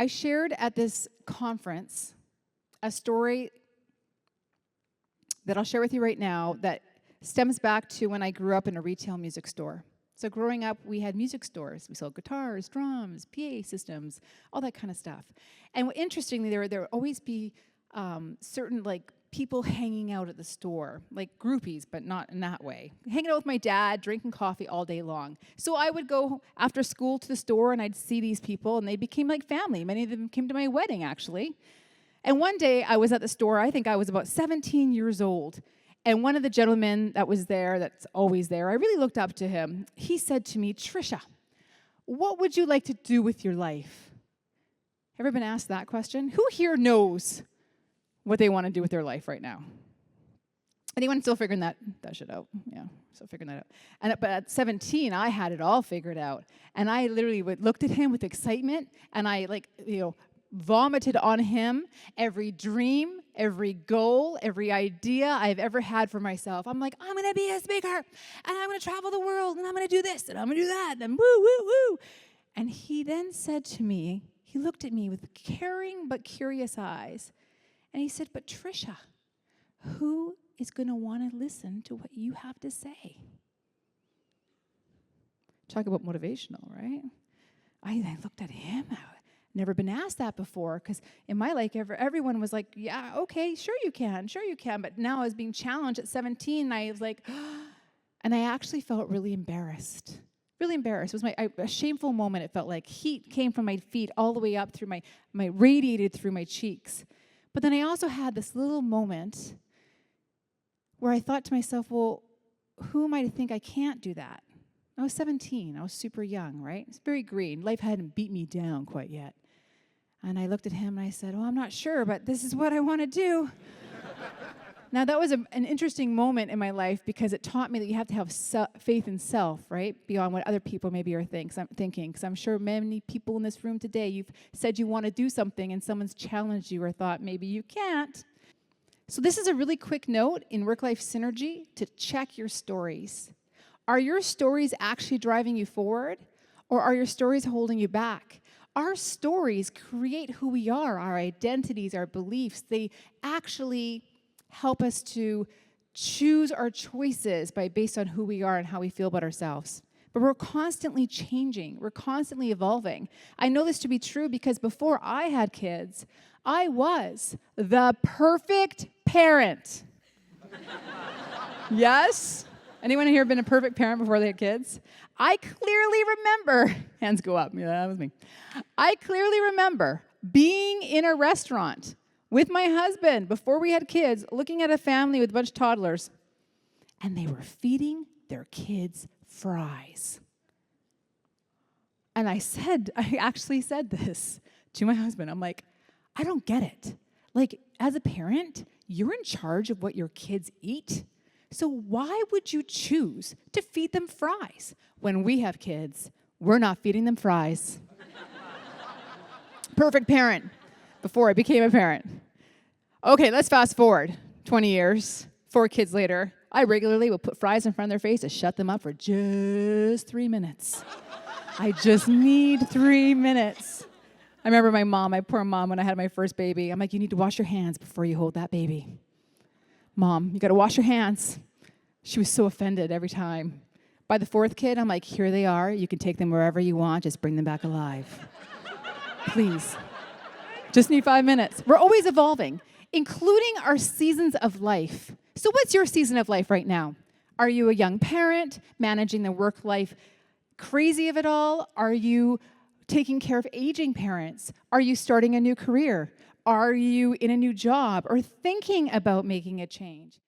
I shared at this conference a story that I'll share with you right now that stems back to when I grew up in a retail music store. So growing up, we had music stores. We sold guitars, drums, PA systems, all that kind of stuff. And interestingly, there would always be certain people hanging out at the store, like groupies, but not in that way. Hanging out with my dad, drinking coffee all day long. So I would go after school to the store, and I'd see these people, and they became like family. Many of them came to my wedding, actually. And one day, I was at the store. I think I was about 17 years old. And one of the gentlemen that was there, that's always there, I really looked up to him. He said to me, "Trisha, what would you like to do with your life?" Ever been asked that question? Who here knows what they want to do with their life right now? Anyone still figuring that shit out? Yeah, still figuring that out. But at 17, I had it all figured out. And I literally looked at him with excitement, and I vomited on him every dream, every goal, every idea I've ever had for myself. I'm like, I'm going to be a speaker, and I'm going to travel the world, and I'm going to do this, and I'm going to do that, and woo, woo, woo. And he then said to me, he looked at me with caring but curious eyes, and he said, "But Trisha, who is going to want to listen to what you have to say?" Talk about motivational, right? I looked at him. Never been asked that before, because in my life, everyone was like, "Yeah, okay, sure you can. But now I was being challenged at 17, and I was like, and I actually felt really embarrassed. Really embarrassed. It was a shameful moment. It felt like heat came from my feet all the way up through my radiated through my cheeks. But then I also had this little moment where I thought to myself, well, who am I to think I can't do that? I was 17. I was super young, right? It's very green. Life hadn't beat me down quite yet. And I looked at him and I said, "Oh, I'm not sure, but this is what I want to do." Now, that was an interesting moment in my life, because it taught me that you have to have faith in self, right? Beyond what other people maybe are thinking. Because I'm sure many people in this room today, you've said you want to do something and someone's challenged you or thought maybe you can't. So this is a really quick note in work-life synergy to check your stories. Are your stories actually driving you forward, or are your stories holding you back? Our stories create who we are, our identities, our beliefs. They actually help us to choose our choices based on who we are and how we feel about ourselves. But we're constantly changing. We're constantly evolving. I know this to be true because before I had kids, I was the perfect parent. Yes? Anyone here been a perfect parent before they had kids? I clearly remember, hands go up, yeah, that was me. I clearly remember being in a restaurant with my husband before we had kids, looking at a family with a bunch of toddlers, and they were feeding their kids fries. And I actually said this to my husband. I'm like, I don't get it. Like, as a parent, you're in charge of what your kids eat. So why would you choose to feed them fries? When we have kids, we're not feeding them fries. Perfect parent before I became a parent. Okay, let's fast forward 20 years, 4 kids later. I regularly would put fries in front of their face to shut them up for just 3 minutes. I just need 3 minutes. I remember my poor mom, when I had my first baby. I'm like, "You need to wash your hands before you hold that baby. Mom, you got to wash your hands." She was so offended every time. By the 4th kid, I'm like, "Here they are. You can take them wherever you want. Just bring them back alive. Please. Just need 5 minutes." We're always evolving, including our seasons of life. So what's your season of life right now? Are you a young parent managing the work-life crazy of it all? Are you taking care of aging parents? Are you starting a new career? Are you in a new job or thinking about making a change?